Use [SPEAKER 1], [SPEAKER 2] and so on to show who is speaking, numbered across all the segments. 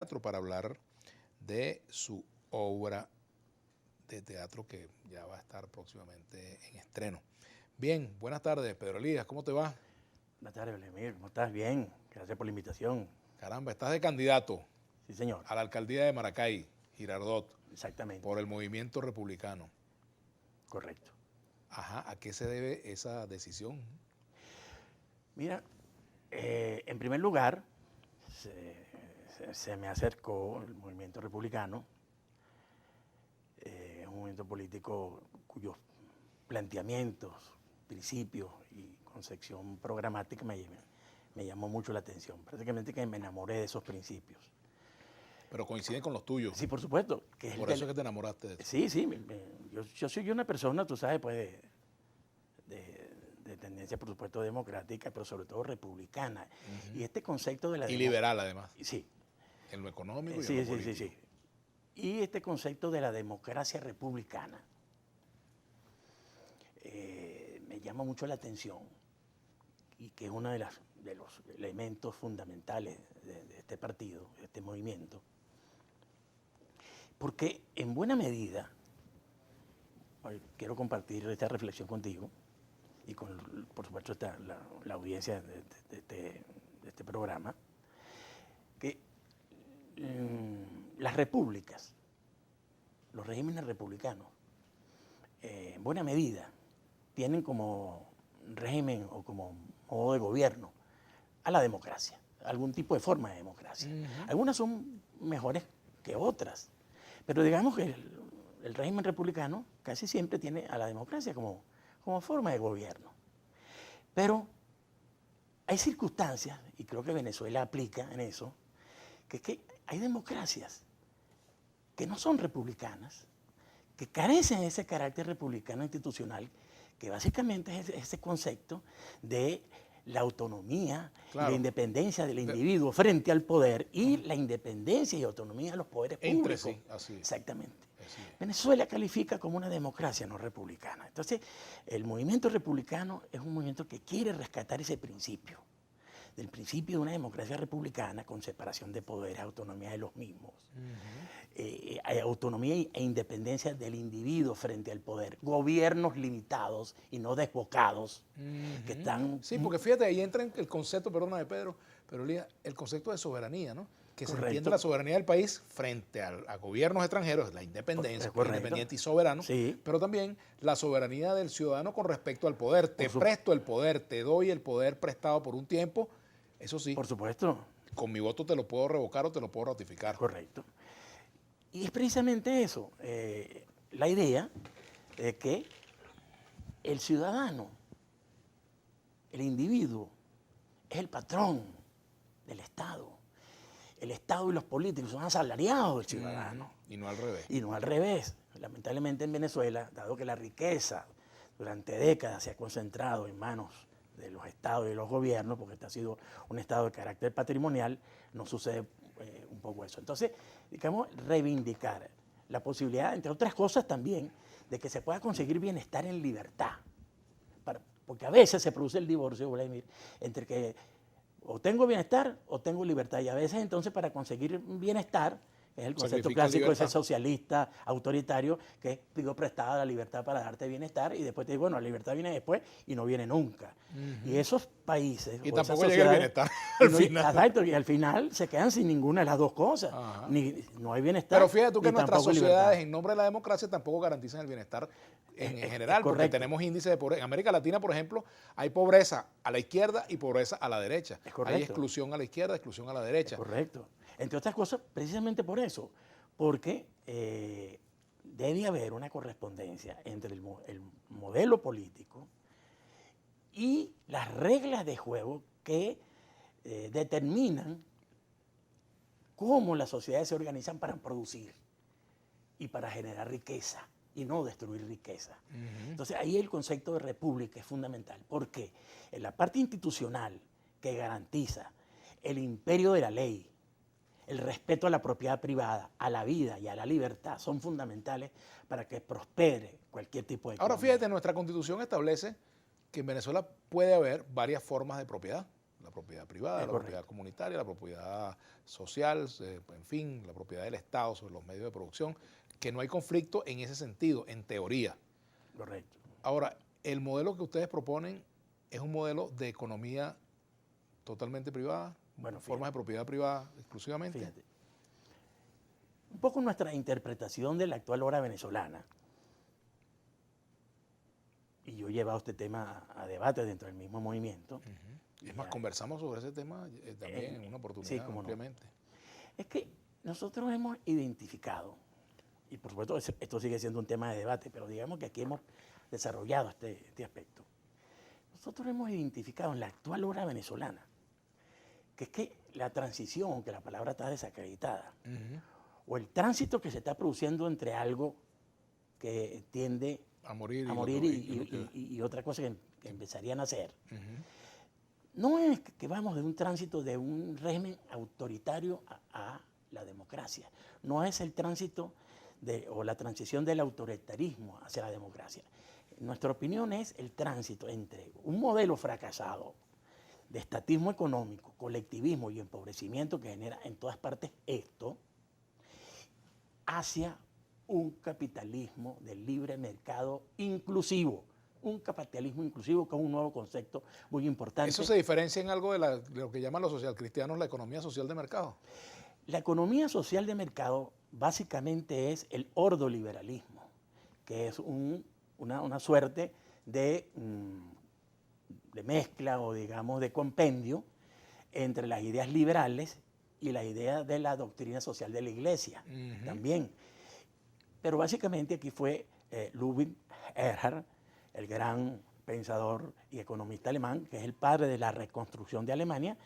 [SPEAKER 1] teatro para hablar de su obra de teatro que ya va a estar próximamente en estreno. Bien, buenas tardes, Pedro Elías, ¿cómo te va?
[SPEAKER 2] Buenas tardes, Vladimir, ¿cómo estás? Bien, gracias por la invitación.
[SPEAKER 1] Caramba, estás de candidato
[SPEAKER 2] Sí, señor,
[SPEAKER 1] a la alcaldía de Maracay, Girardot,
[SPEAKER 2] exactamente,
[SPEAKER 1] por el movimiento republicano.
[SPEAKER 2] correcto.
[SPEAKER 1] Ajá, ¿a qué se debe esa decisión?
[SPEAKER 2] Mira, en primer lugar, se me acercó el movimiento republicano, es un movimiento político cuyos planteamientos, principios y concepción programática me llamó mucho la atención. Prácticamente que me enamoré de esos principios.
[SPEAKER 1] Pero coinciden con los tuyos.
[SPEAKER 2] Sí, por supuesto. Que
[SPEAKER 1] Por eso es que te enamoraste de eso.
[SPEAKER 2] Sí, sí, yo soy una persona, tú sabes, pues, de tendencia, por supuesto, democrática, pero sobre todo republicana. Y este concepto de la
[SPEAKER 1] Y liberal, además,
[SPEAKER 2] Sí,
[SPEAKER 1] en lo económico y en
[SPEAKER 2] sí,
[SPEAKER 1] lo
[SPEAKER 2] sí,
[SPEAKER 1] político.
[SPEAKER 2] sí, sí. Y este concepto de la democracia republicana me llama mucho la atención y que es uno de los elementos fundamentales de este partido, de este movimiento. Porque en buena medida, hoy quiero compartir esta reflexión contigo y con, por supuesto, la audiencia de este programa, que las repúblicas, los regímenes republicanos, en buena medida, tienen como régimen o como modo de gobierno a la democracia, algún tipo de forma de democracia. Algunas son mejores que otras, pero digamos que el régimen republicano casi siempre tiene a la democracia como forma de gobierno. Pero hay circunstancias, y creo que Venezuela aplica en eso, que hay democracias que no son republicanas, que carecen de ese carácter republicano institucional, que básicamente es ese concepto de la autonomía y la independencia del individuo frente al poder y la independencia y autonomía de los poderes públicos.
[SPEAKER 1] Entre sí, así es.
[SPEAKER 2] Exactamente.
[SPEAKER 1] Así es.
[SPEAKER 2] Venezuela califica como una democracia no republicana. Entonces, el movimiento republicano es un movimiento que quiere rescatar ese principio, del principio de una democracia republicana con separación de poderes, autonomía de los mismos, autonomía e independencia del individuo frente al poder, gobiernos limitados y no desbocados que están...
[SPEAKER 1] Sí, porque fíjate, ahí entra el concepto, perdóname Pedro, pero Elías, el concepto de soberanía, ¿no? Que
[SPEAKER 2] Correcto.
[SPEAKER 1] se entiende la soberanía del país frente a gobiernos extranjeros, la independencia, independiente y soberano,
[SPEAKER 2] sí,
[SPEAKER 1] pero también la soberanía del ciudadano con respecto al poder. Te presto el poder, te doy el poder prestado por un tiempo, eso sí.
[SPEAKER 2] Por supuesto.
[SPEAKER 1] Con mi voto te lo puedo revocar o te lo puedo ratificar.
[SPEAKER 2] Correcto. Y es precisamente eso, la idea de que el ciudadano, el individuo, es el patrón del Estado. El Estado y los políticos son asalariados del ciudadano.
[SPEAKER 1] Y no al revés.
[SPEAKER 2] Y no al revés. Lamentablemente en Venezuela, dado que la riqueza durante décadas se ha concentrado en manos de los estados y de los gobiernos, porque este ha sido un estado de carácter patrimonial, no sucede un poco eso. Entonces, digamos, reivindicar la posibilidad, entre otras cosas también, de que se pueda conseguir bienestar en libertad. Porque a veces se produce el divorcio, Vladimir, entre que o tengo bienestar o tengo libertad. Y a veces entonces para conseguir bienestar, es el concepto clásico de ese socialista autoritario, que es pido prestada la libertad para darte bienestar y después te digo, bueno, la libertad viene después y no viene nunca. Y esos países...
[SPEAKER 1] Y tampoco llega el bienestar al final.
[SPEAKER 2] Exacto, y al final se quedan sin ninguna de las dos cosas. No hay bienestar.
[SPEAKER 1] Pero fíjate tú que nuestras sociedades, en nombre de la democracia, tampoco garantizan el bienestar en general, porque tenemos índices de pobreza. En América Latina, por ejemplo, hay pobreza a la izquierda y pobreza a la derecha. Hay exclusión a la izquierda, exclusión a la derecha.
[SPEAKER 2] Es correcto. Entre otras cosas, precisamente por eso, porque debe haber una correspondencia entre el modelo político y las reglas de juego que determinan cómo las sociedades se organizan para producir y para generar riqueza y no destruir riqueza. Entonces ahí el concepto de república es fundamental, porque en la parte institucional que garantiza el imperio de la ley, el respeto a la propiedad privada, a la vida y a la libertad son fundamentales para que prospere cualquier tipo de economía.
[SPEAKER 1] Ahora fíjate, nuestra Constitución establece que en Venezuela puede haber varias formas de propiedad. propiedad privada, la propiedad comunitaria, la propiedad social, en fin, la propiedad del Estado sobre los medios de producción, que no hay conflicto en ese sentido, en teoría.
[SPEAKER 2] Correcto.
[SPEAKER 1] Ahora, el modelo que ustedes proponen es un modelo de economía totalmente privada, formas de propiedad privada exclusivamente.
[SPEAKER 2] Fíjate. Un poco nuestra interpretación de la actual hora venezolana, y yo he llevado este tema a debate dentro del mismo movimiento.
[SPEAKER 1] Es más, conversamos sobre ese tema también en una oportunidad ampliamente.
[SPEAKER 2] No. Es que nosotros hemos identificado, y por supuesto esto sigue siendo un tema de debate, pero digamos que aquí hemos desarrollado este aspecto. Nosotros hemos identificado en la actual hora venezolana que es que la transición, aunque la palabra está desacreditada, o el tránsito que se está produciendo entre algo que tiende
[SPEAKER 1] a morir
[SPEAKER 2] y otra cosa que empezarían a hacer, no es que vamos de un tránsito de un régimen autoritario a la democracia, no es el tránsito o la transición del autoritarismo hacia la democracia. Nuestra opinión es el tránsito entre un modelo fracasado de estatismo económico, colectivismo y empobrecimiento que genera en todas partes esto, hacia un capitalismo de libre mercado inclusivo. Un capitalismo inclusivo que es un nuevo concepto muy importante.
[SPEAKER 1] ¿Eso se diferencia en algo de lo que llaman los socialcristianos la economía social de mercado?
[SPEAKER 2] La economía social de mercado básicamente es el ordoliberalismo, que es una suerte de mezcla o digamos de compendio entre las ideas liberales y las ideas de la doctrina social de la Iglesia también. Pero básicamente aquí fue Ludwig Erhard, el gran pensador y economista alemán, que es el padre de la reconstrucción de Alemania,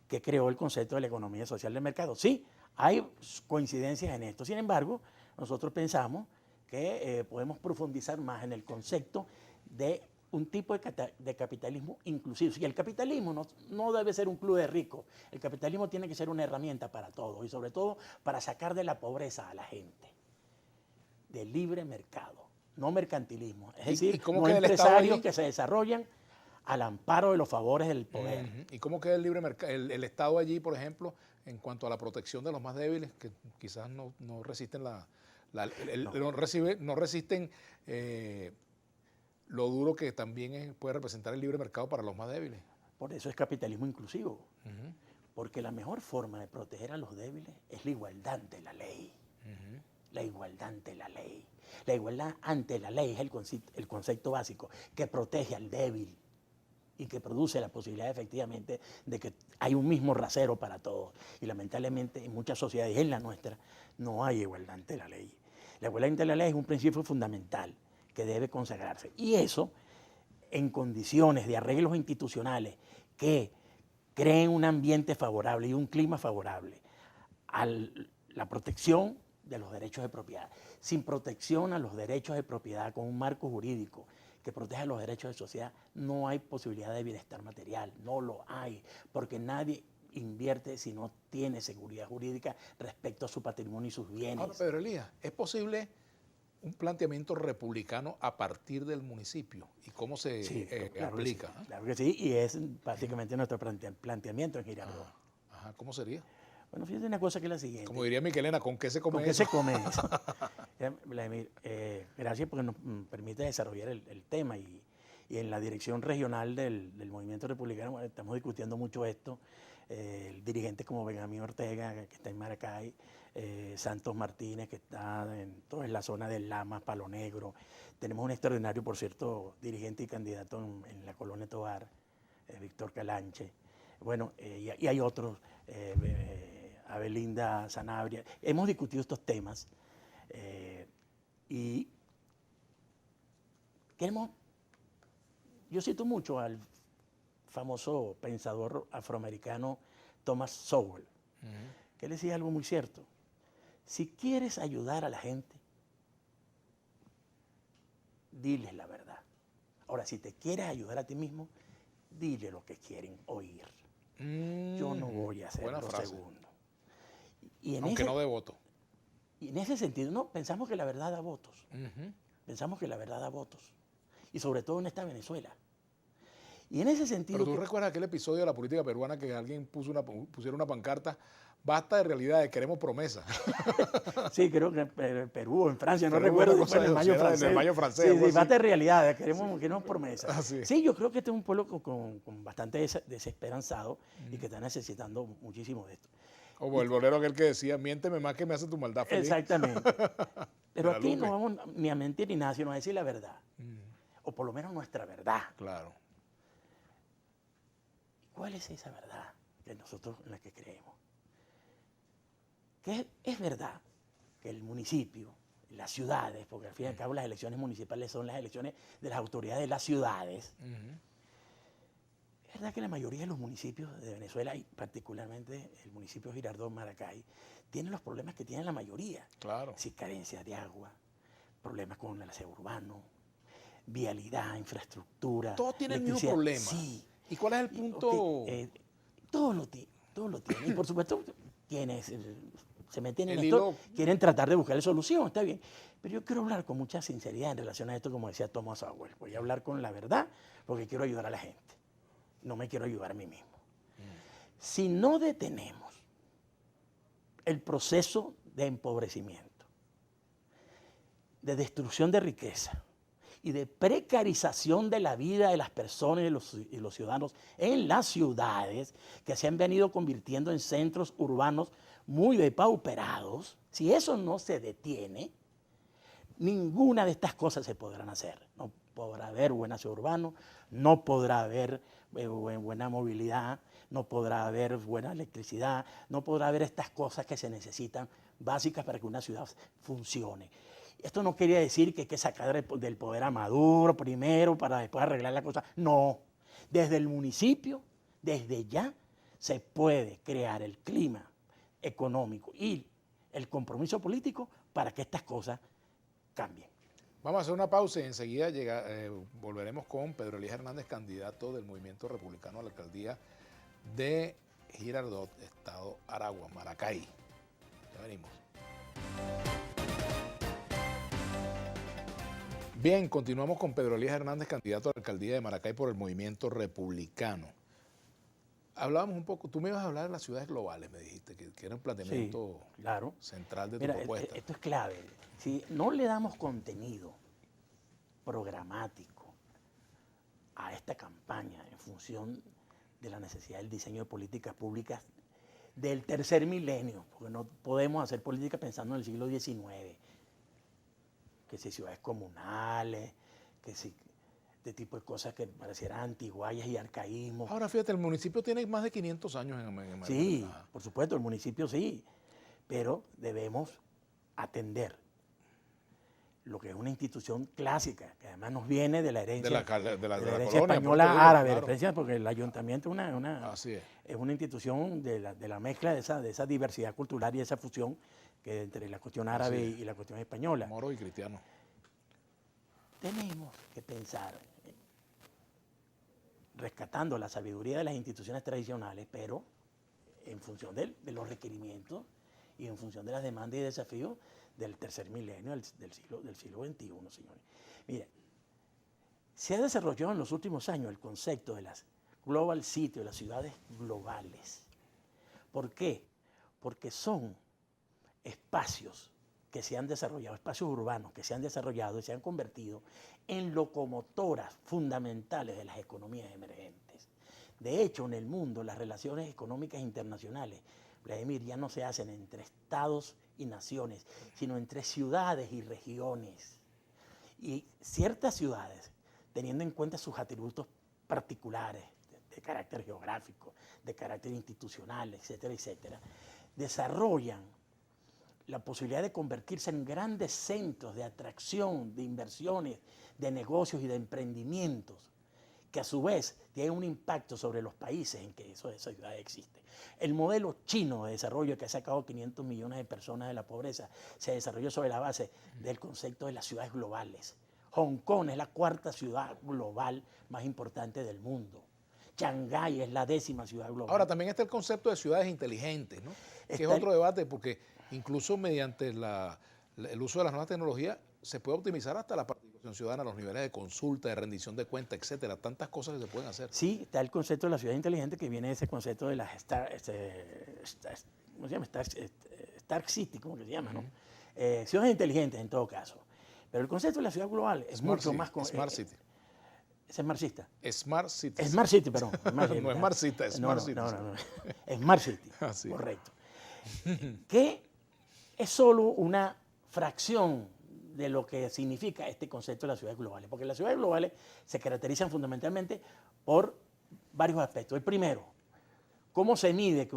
[SPEAKER 2] que creó el concepto de la economía social de mercado. Sí, hay coincidencias en esto. Sin embargo, nosotros pensamos que podemos profundizar más en el concepto de un tipo de capitalismo inclusivo. Y el capitalismo no debe ser un club de ricos. El capitalismo tiene que ser una herramienta para todos y sobre todo para sacar de la pobreza a la gente. De libre mercado, no mercantilismo. Es decir, no empresarios que se desarrollan al amparo de los favores del poder.
[SPEAKER 1] ¿Y cómo queda el libre mercado, el Estado allí, por ejemplo, en cuanto a la protección de los más débiles, que quizás no resisten no resisten lo duro que también puede representar el libre mercado para los más débiles?
[SPEAKER 2] Por eso es capitalismo inclusivo. Porque la mejor forma de proteger a los débiles es la igualdad ante la ley. La igualdad ante la ley. La igualdad ante la ley es el concepto básico que protege al débil y que produce la posibilidad efectivamente de que hay un mismo rasero para todos. Y lamentablemente en muchas sociedades, en la nuestra, no hay igualdad ante la ley. La igualdad ante la ley es un principio fundamental que debe consagrarse. Y eso, en condiciones de arreglos institucionales que creen un ambiente favorable y un clima favorable a la protección de los derechos de propiedad. Sin protección a los derechos de propiedad con un marco jurídico que proteja los derechos de sociedad, no hay posibilidad de bienestar material, no lo hay, porque nadie invierte si no tiene seguridad jurídica respecto a su patrimonio y sus bienes.
[SPEAKER 1] Ahora, Pedro Elías, ¿es posible un planteamiento republicano a partir del municipio? ¿Y cómo se aplica?
[SPEAKER 2] Sí, claro que sí, y es básicamente nuestro planteamiento en Girardot.
[SPEAKER 1] ¿Cómo sería?
[SPEAKER 2] Bueno, fíjate una cosa que es la siguiente.
[SPEAKER 1] Como diría Miquelena, ¿con qué se come
[SPEAKER 2] eso? ¿Con qué se come eso? Vladimir, gracias porque nos permite desarrollar el tema y en la dirección regional del movimiento republicano estamos discutiendo mucho esto. Dirigentes como Benjamín Ortega, que está en Maracay, Santos Martínez, que está en toda la zona del Lamas, Palo Negro. Tenemos un extraordinario, por cierto, dirigente y candidato en la Colonia Tovar, Víctor Calanche. Bueno, y hay otros, Abelinda Sanabria. Hemos discutido estos temas y yo cito mucho al famoso pensador afroamericano Thomas Sowell, que decía algo muy cierto. Si quieres ayudar a la gente, diles la verdad. Ahora, si te quieres ayudar a ti mismo, dile lo que quieren oír. Yo no voy a hacer lo segundo.
[SPEAKER 1] Aunque no dé voto.
[SPEAKER 2] Y en ese sentido, no, pensamos que la verdad da votos. Pensamos que la verdad da votos. Y sobre todo en esta Venezuela. Y en ese sentido...
[SPEAKER 1] Pero tú recuerdas aquel episodio de la política peruana que alguien pusiera una pancarta, basta de realidades, queremos promesas.
[SPEAKER 2] Sí, creo que en Perú o en Francia, no recuerdo,
[SPEAKER 1] fue en el mayo francés.
[SPEAKER 2] Sí, basta de realidades, queremos promesas.
[SPEAKER 1] Sí.
[SPEAKER 2] Sí, yo creo que este es un pueblo con bastante desesperanzado y que está necesitando muchísimo de esto.
[SPEAKER 1] Como el bolero aquel que decía, miénteme más que me hace tu maldad feliz.
[SPEAKER 2] Exactamente. Pero aquí no vamos ni a mentir ni nada, sino a decir la verdad. O por lo menos nuestra verdad.
[SPEAKER 1] Claro.
[SPEAKER 2] ¿Cuál es esa verdad que nosotros en la que creemos? Que es verdad que el municipio, las ciudades, porque al fin y al cabo las elecciones municipales son las elecciones de las autoridades de las ciudades. Es verdad que la mayoría de los municipios de Venezuela, y particularmente el municipio de Girardot, Maracay, tienen los problemas que tienen la mayoría.
[SPEAKER 1] Claro.
[SPEAKER 2] Sí, carencia de agua, problemas con el aseo urbano, vialidad, infraestructura.
[SPEAKER 1] Todos tienen el mismo problema.
[SPEAKER 2] Sí.
[SPEAKER 1] ¿Y cuál es el punto?
[SPEAKER 2] Todos lo tienen. Y por supuesto, quienes se meten en esto quieren tratar de buscar solución, está bien. Pero yo quiero hablar con mucha sinceridad en relación a esto, como decía Thomas Sowell. Voy a hablar con la verdad porque quiero ayudar a la gente. No me quiero ayudar a mí mismo. Si no detenemos el proceso de empobrecimiento, de destrucción de riqueza y de precarización de la vida de las personas y los ciudadanos en las ciudades, que se han venido convirtiendo en centros urbanos muy depauperados, si eso no se detiene, ninguna de estas cosas se podrán hacer. No podrá haber buen aseo urbano, no podrá haber buena movilidad, no podrá haber buena electricidad, no podrá haber estas cosas que se necesitan básicas para que una ciudad funcione. Esto no quería decir que hay que sacar del poder a Maduro primero para después arreglar la cosa. No, desde el municipio, desde ya, se puede crear el clima económico y el compromiso político para que estas cosas cambien.
[SPEAKER 1] Vamos a hacer una pausa y enseguida volveremos con Pedro Elías Hernández, candidato del Movimiento Republicano a la alcaldía de Girardot, Estado Aragua, Maracay. Ya venimos. Bien, continuamos con Pedro Elías Hernández, candidato a la alcaldía de Maracay por el Movimiento Republicano. Hablábamos un poco, tú me ibas a hablar de las ciudades globales, me dijiste, que era un planteamiento central de tu propuesta.
[SPEAKER 2] Esto es clave. Si no le damos contenido programático a esta campaña en función de la necesidad del diseño de políticas públicas del tercer milenio, porque no podemos hacer política pensando en el siglo XIX, que si ciudades comunales, que si este tipo de cosas que parecieran antiguallas y arcaísmos.
[SPEAKER 1] Ahora fíjate, el municipio tiene más de 500 años en Maracay.
[SPEAKER 2] Sí, por supuesto, el municipio sí, pero debemos atender lo que es una institución clásica, que además nos viene de la herencia, de la herencia española árabe, claro. Porque el ayuntamiento es una institución de la mezcla de esa diversidad cultural y esa fusión que entre la cuestión árabe y la cuestión española.
[SPEAKER 1] Moro y cristiano.
[SPEAKER 2] Tenemos que pensar rescatando la sabiduría de las instituciones tradicionales, pero en función de los requerimientos y en función de las demandas y desafíos del tercer milenio del siglo XXI, señores. Mire, se ha desarrollado en los últimos años el concepto de las global cities, de las ciudades globales. ¿Por qué? Porque son espacios que se han desarrollado, espacios urbanos que se han desarrollado y se han convertido en locomotoras fundamentales de las economías emergentes. De hecho, en el mundo, las relaciones económicas internacionales, Vladimir, ya no se hacen entre estados y naciones, sino entre ciudades y regiones. Y ciertas ciudades, teniendo en cuenta sus atributos particulares, de carácter geográfico, de carácter institucional, etcétera, etcétera, desarrollan la posibilidad de convertirse en grandes centros de atracción, de inversiones, de negocios y de emprendimientos, que a su vez tienen un impacto sobre los países en que esa ciudad existe. El modelo chino de desarrollo que ha sacado 500 millones de personas de la pobreza se desarrolló sobre la base del concepto de las ciudades globales. Hong Kong es la cuarta ciudad global más importante del mundo. Shanghái es la 10ª ciudad global.
[SPEAKER 1] Ahora, también está el concepto de ciudades inteligentes, ¿no? Que es otro debate, porque incluso mediante la el uso de las nuevas tecnologías se puede optimizar hasta la participación ciudadana, los niveles de consulta, de rendición de cuentas, etcétera. Tantas cosas que se pueden hacer.
[SPEAKER 2] Sí, está el concepto de la ciudad inteligente, que viene de ese concepto de las ¿cómo se llama? Stark City, ¿cómo que se llama? ¿No? Ciudades inteligentes en todo caso. Pero el concepto de la ciudad global es mucho más...
[SPEAKER 1] Smart City.
[SPEAKER 2] ¿Es marxista?
[SPEAKER 1] Smart City.
[SPEAKER 2] Smart City, perdón. Smart City,
[SPEAKER 1] no es marxista, es Smart City.
[SPEAKER 2] No. Smart City,
[SPEAKER 1] Así.
[SPEAKER 2] correcto. Que es solo una fracción de lo que significa este concepto de las ciudades globales. Porque las ciudades globales se caracterizan fundamentalmente por varios aspectos. El primero, ¿cómo se mide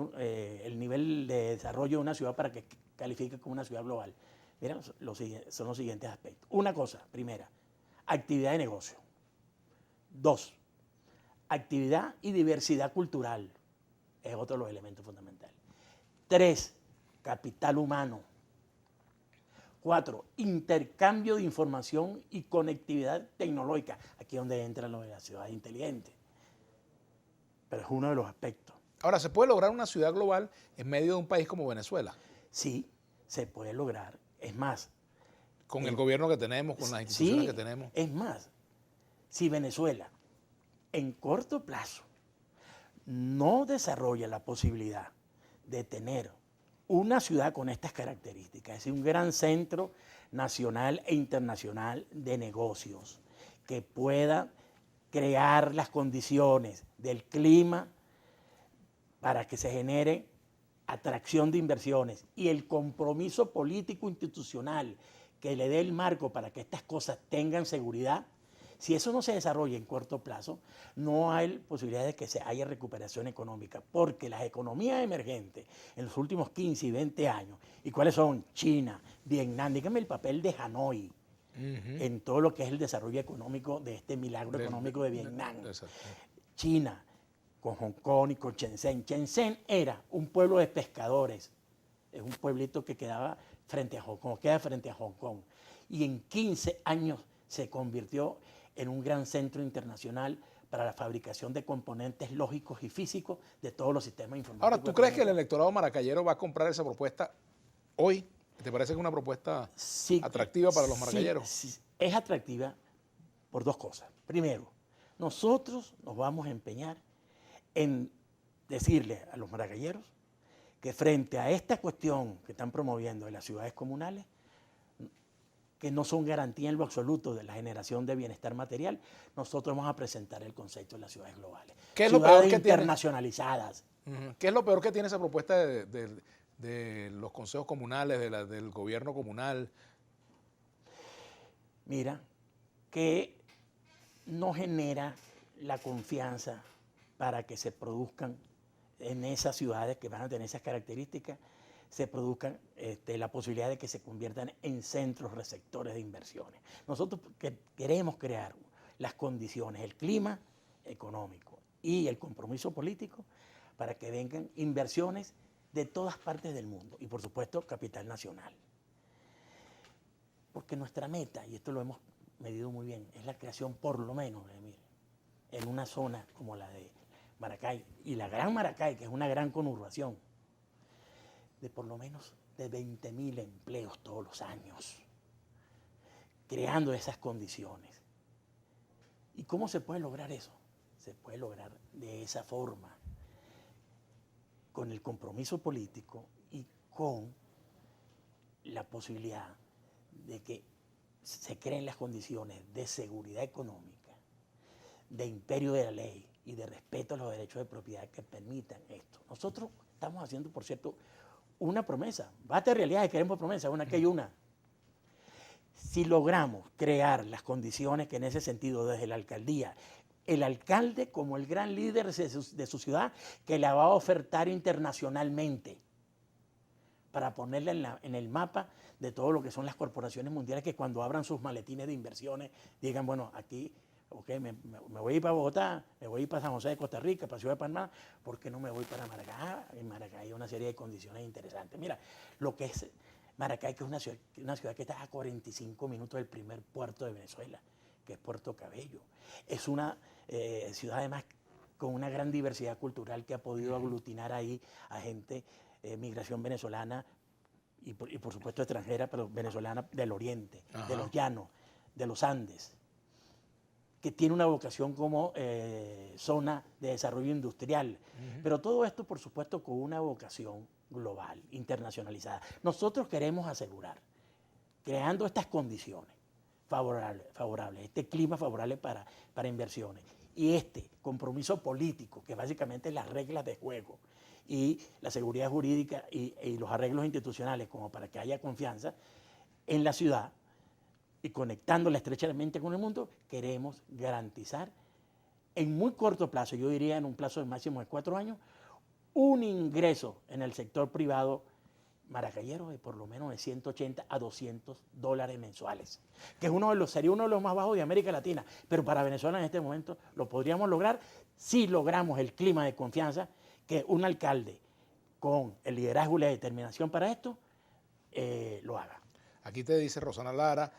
[SPEAKER 2] el nivel de desarrollo de una ciudad para que califique como una ciudad global? Mira, son los siguientes aspectos. Una cosa, primera, actividad de negocio. 2, actividad y diversidad cultural. Es otro de los elementos fundamentales. 3, capital humano. 4, intercambio de información y conectividad tecnológica. Aquí es donde entra lo de la ciudad inteligente. Pero es uno de los aspectos.
[SPEAKER 1] Ahora, ¿se puede lograr una ciudad global en medio de un país como Venezuela?
[SPEAKER 2] Sí, se puede lograr. Es más.
[SPEAKER 1] Con el gobierno que tenemos, con las instituciones que tenemos.
[SPEAKER 2] Es más, si Venezuela en corto plazo no desarrolla la posibilidad de tener una ciudad con estas características, es decir, un gran centro nacional e internacional de negocios que pueda crear las condiciones del clima para que se genere atracción de inversiones y el compromiso político institucional que le dé el marco para que estas cosas tengan seguridad. Si eso no se desarrolla en corto plazo, no hay posibilidad de que haya recuperación económica, porque las economías emergentes en los últimos 15 y 20 años, ¿y cuáles son? China, Vietnam, dígame el papel de Hanoi en todo lo que es el desarrollo económico de este milagro económico de Vietnam. China, con Hong Kong y con Shenzhen. Shenzhen era un pueblo de pescadores, es un pueblito que quedaba frente a Hong Kong, queda frente a Hong Kong, y en 15 años se convirtió en un gran centro internacional para la fabricación de componentes lógicos y físicos de todos los sistemas informáticos.
[SPEAKER 1] Ahora, ¿tú crees que el electorado maracayero va a comprar esa propuesta hoy? ¿Te parece que es una propuesta atractiva para los maracayeros?
[SPEAKER 2] Sí, es atractiva por dos cosas. Primero, nosotros nos vamos a empeñar en decirle a los maracayeros que frente a esta cuestión que están promoviendo en las ciudades comunales, que no son garantía en lo absoluto de la generación de bienestar material, nosotros vamos a presentar el concepto de las ciudades globales.
[SPEAKER 1] ¿Qué es lo peor que
[SPEAKER 2] internacionalizadas.
[SPEAKER 1] ¿Qué es lo peor que tiene esa propuesta de los consejos comunales, del gobierno comunal?
[SPEAKER 2] Mira, que no genera la confianza para que se produzcan en esas ciudades que van a tener esas características, se produzcan la posibilidad de que se conviertan en centros receptores de inversiones. Nosotros queremos crear las condiciones, el clima económico y el compromiso político para que vengan inversiones de todas partes del mundo y, por supuesto, capital nacional. Porque nuestra meta, y esto lo hemos medido muy bien, es la creación, por lo menos, en una zona como la de Maracay y la Gran Maracay, que es una gran conurbación, de por lo menos de 20.000 empleos todos los años, creando esas condiciones. ¿Y cómo se puede lograr eso? Se puede lograr de esa forma, con el compromiso político y con la posibilidad de que se creen las condiciones de seguridad económica, de imperio de la ley y de respeto a los derechos de propiedad que permitan esto. Nosotros estamos haciendo, por cierto, una promesa. Basta de realidad, queremos promesa, una que hay una. Si logramos crear las condiciones que en ese sentido, desde la alcaldía, el alcalde como el gran líder de su ciudad, que la va a ofertar internacionalmente para ponerla en el mapa de todo lo que son las corporaciones mundiales, que cuando abran sus maletines de inversiones digan, bueno, aquí okay, me voy a ir para Bogotá, me voy a ir para San José de Costa Rica, para Ciudad de Panamá, ¿por qué no me voy para Maracay? En Maracay hay una serie de condiciones interesantes. Mira, lo que es Maracay, que es una ciudad que está a 45 minutos del primer puerto de Venezuela, que es Puerto Cabello. Es una ciudad además con una gran diversidad cultural que ha podido aglutinar ahí a gente, migración venezolana, y por supuesto extranjera, pero venezolana del Oriente,
[SPEAKER 1] Ajá.
[SPEAKER 2] de los llanos, de los Andes, que tiene una vocación como zona de desarrollo industrial. Pero todo esto, por supuesto, con una vocación global, internacionalizada. Nosotros queremos asegurar, creando estas condiciones favorables, este clima favorable para inversiones y este compromiso político, que básicamente las reglas de juego y la seguridad jurídica y los arreglos institucionales como para que haya confianza en la ciudad, y conectándola estrechamente con el mundo, queremos garantizar en muy corto plazo, yo diría en un plazo de máximo de 4 años, un ingreso en el sector privado maracayero de por lo menos de 180 a 200 dólares mensuales, que es sería uno de los más bajos de América Latina, pero para Venezuela en este momento lo podríamos lograr si logramos el clima de confianza que un alcalde con el liderazgo y la determinación para esto lo haga.
[SPEAKER 1] Aquí te dice Rosana Lara,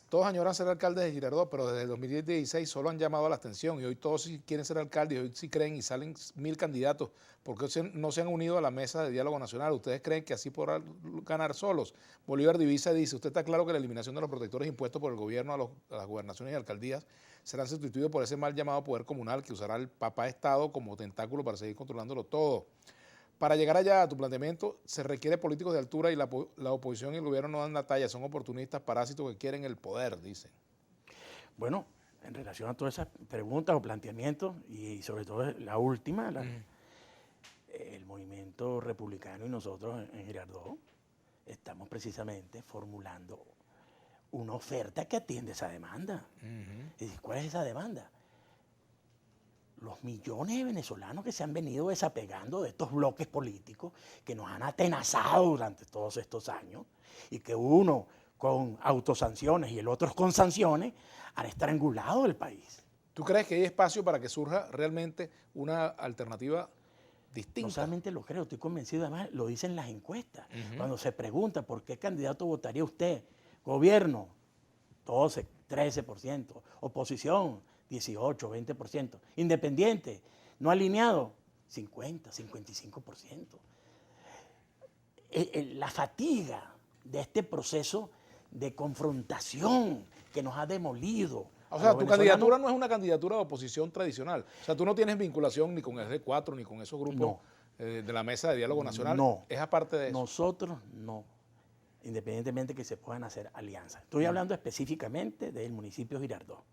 [SPEAKER 1] todos añoran ser alcaldes de Girardot, pero desde el 2016 solo han llamado a la atención y hoy todos sí quieren ser alcaldes, y hoy sí creen y salen 1000 candidatos. ¿Por qué no se han unido a la mesa de diálogo nacional? ¿Ustedes creen que así podrán ganar solos? Bolívar Divisa dice, usted está claro que la eliminación de los protectores impuestos por el gobierno a las gobernaciones y alcaldías serán sustituidos por ese mal llamado poder comunal que usará el papá Estado como tentáculo para seguir controlándolo todo. Para llegar allá a tu planteamiento se requiere políticos de altura y la oposición y el gobierno no dan la talla, son oportunistas, parásitos que quieren el poder, dicen.
[SPEAKER 2] Bueno, en relación a todas esas preguntas o planteamientos, y sobre todo la última, el movimiento republicano y nosotros en Girardot estamos precisamente formulando una oferta que atiende esa demanda. Es decir, ¿cuál es esa demanda? Los millones de venezolanos que se han venido desapegando de estos bloques políticos que nos han atenazado durante todos estos años y que uno con autosanciones y el otro con sanciones han estrangulado el país.
[SPEAKER 1] ¿Tú crees que hay espacio para que surja realmente una alternativa distinta?
[SPEAKER 2] No solamente lo creo, estoy convencido, además lo dicen las encuestas. Cuando se pregunta por qué candidato votaría usted, gobierno, 12, 13%, oposición, 18, 20%, independiente, no alineado, 50, 55%. La fatiga de este proceso de confrontación que nos ha demolido.
[SPEAKER 1] O sea, tu candidatura no es una candidatura de oposición tradicional. O sea, tú no tienes vinculación ni con el G4 ni con esos grupos de la mesa de diálogo nacional.
[SPEAKER 2] No.
[SPEAKER 1] Es aparte de eso.
[SPEAKER 2] Nosotros no. Independientemente que se puedan hacer alianzas. Estoy hablando específicamente del municipio de Girardot.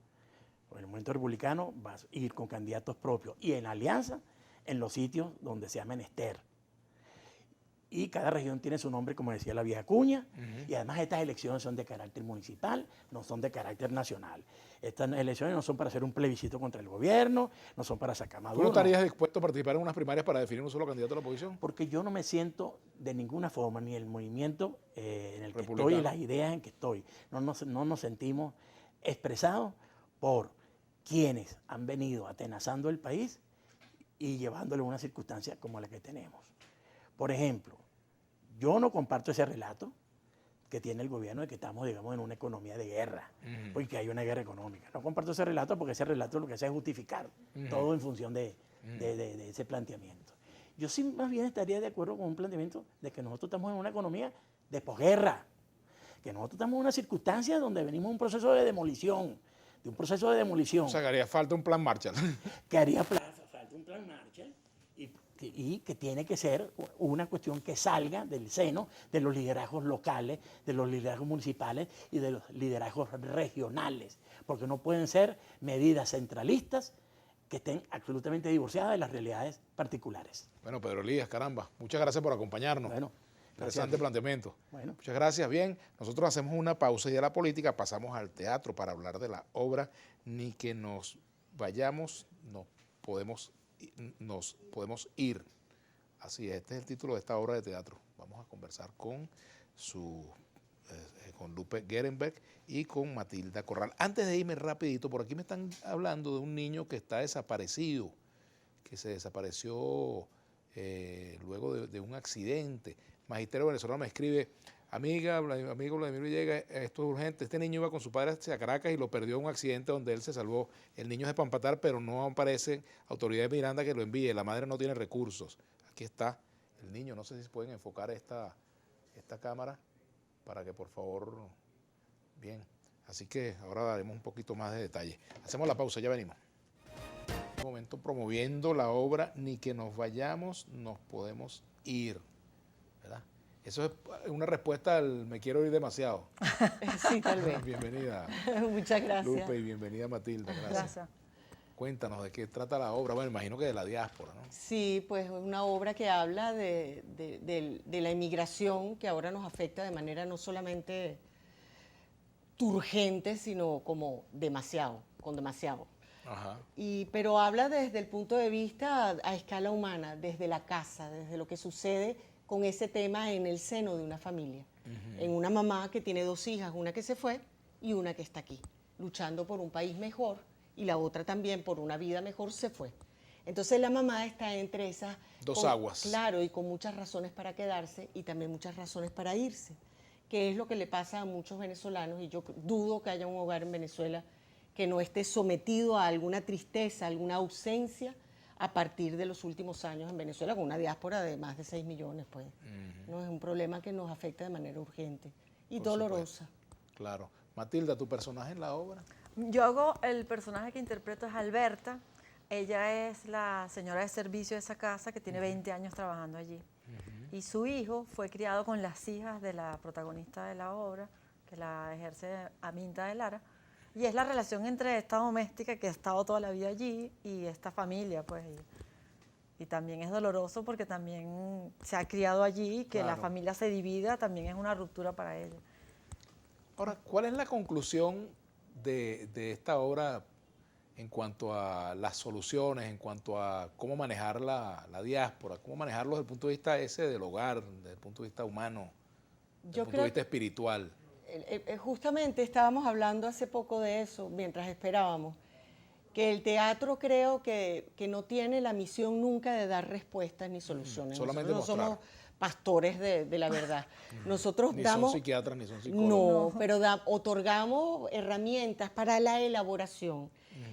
[SPEAKER 2] En el movimiento republicano va a ir con candidatos propios y en alianza en los sitios donde sea menester. Y cada región tiene su nombre, como decía la vieja cuña, y además estas elecciones son de carácter municipal, no son de carácter nacional. Estas elecciones no son para hacer un plebiscito contra el gobierno, no son para sacar Maduro.
[SPEAKER 1] ¿Tú no estarías dispuesto a participar en unas primarias para definir un solo candidato a la oposición?
[SPEAKER 2] Porque yo no me siento de ninguna forma, ni el movimiento en el que estoy, y las ideas en que estoy, no nos sentimos expresados por quienes han venido atenazando el país y llevándole a una circunstancia como la que tenemos. Por ejemplo, yo no comparto ese relato que tiene el gobierno de que estamos, digamos, en una economía de guerra, porque hay una guerra económica. No comparto ese relato porque ese relato lo que hace es justificar todo en función de ese planteamiento. Yo sí más bien estaría de acuerdo con un planteamiento de que nosotros estamos en una economía de posguerra, que nosotros estamos en una circunstancia donde venimos de un proceso de demolición,
[SPEAKER 1] O sea, que haría falta un plan Marshall.
[SPEAKER 2] Que haría falta un plan Marshall y que tiene que ser una cuestión que salga del seno de los liderazgos locales, de los liderazgos municipales y de los liderazgos regionales, porque no pueden ser medidas centralistas que estén absolutamente divorciadas de las realidades particulares.
[SPEAKER 1] Bueno, Pedro Elías, caramba, muchas gracias por acompañarnos.
[SPEAKER 2] Bueno,
[SPEAKER 1] interesante planteamiento.
[SPEAKER 2] Bueno.
[SPEAKER 1] Muchas gracias. Bien, nosotros hacemos una pausa y de la política pasamos al teatro para hablar de la obra Ni que nos vayamos, nos podemos ir. Así es, este es el título de esta obra de teatro. Vamos a conversar con con Lupe Gerenbeck y con Matilda Corral. Antes de irme rapidito, por aquí me están hablando de un niño que está desaparecido, que se desapareció luego de un accidente. Magisterio venezolano me escribe, amigo Vladimir Villegas, esto es urgente. Este niño iba con su padre hacia Caracas y lo perdió en un accidente donde él se salvó. El niño es de Pampatar, pero no aparecen autoridades de Miranda que lo envíe. La madre no tiene recursos. Aquí está el niño. No sé si pueden enfocar esta esta cámara para que por favor, bien, así que ahora daremos un poquito más de detalle. Hacemos la pausa, ya venimos. En este momento promoviendo la obra Ni que nos vayamos, nos podemos ir, ¿verdad? Eso es una respuesta al me quiero ir demasiado.
[SPEAKER 3] Sí, tal vez.
[SPEAKER 1] Bienvenida.
[SPEAKER 3] Muchas gracias.
[SPEAKER 1] Lupe, y bienvenida Matilda, gracias. Cuéntanos de qué trata la obra. Bueno, imagino que de la diáspora, ¿no?
[SPEAKER 3] Sí, pues una obra que habla de la inmigración que ahora nos afecta de manera no solamente urgente, sino como demasiado, con demasiado.
[SPEAKER 1] Ajá.
[SPEAKER 3] Pero habla desde el punto de vista a escala humana, desde la casa, desde lo que sucede con ese tema en el seno de una familia. En una mamá que tiene 2 hijas, una que se fue y una que está aquí, luchando por un país mejor, y la otra también por una vida mejor se fue. Entonces la mamá está entre esas
[SPEAKER 1] dos aguas.
[SPEAKER 3] Claro, y con muchas razones para quedarse y también muchas razones para irse, que es lo que le pasa a muchos venezolanos, y yo dudo que haya un hogar en Venezuela que no esté sometido a alguna tristeza, alguna ausencia a partir de los últimos años en Venezuela, con una diáspora de más de 6 millones, pues. No es un problema que nos afecta de manera urgente y
[SPEAKER 1] Por
[SPEAKER 3] dolorosa.
[SPEAKER 1] Supuesto. Claro. Matilda, ¿tu personaje en la obra?
[SPEAKER 4] Yo hago, el personaje que interpreto es Alberta. Ella es la señora de servicio de esa casa que tiene 20 años trabajando allí. Y su hijo fue criado con las hijas de la protagonista de la obra, que la ejerce Aminta de Lara. Y es la relación entre esta doméstica que ha estado toda la vida allí y esta familia, pues. Y también es doloroso porque también se ha criado allí, que la familia se divida, también es una ruptura para ella.
[SPEAKER 1] Ahora, ¿cuál es la conclusión de esta obra en cuanto a las soluciones, en cuanto a cómo manejar la diáspora, cómo manejarlo desde el punto de vista ese del hogar, desde el punto de vista humano, desde el punto de vista espiritual?
[SPEAKER 3] Justamente estábamos hablando hace poco de eso, mientras esperábamos, que el teatro creo que no tiene la misión nunca de dar respuestas ni soluciones.
[SPEAKER 1] Solamente
[SPEAKER 3] Nosotros no
[SPEAKER 1] mostrar.
[SPEAKER 3] somos pastores de la verdad. Nosotros
[SPEAKER 1] Ni
[SPEAKER 3] damos...
[SPEAKER 1] son psiquiatras, ni son psicólogos.
[SPEAKER 3] No, pero otorgamos herramientas para la elaboración.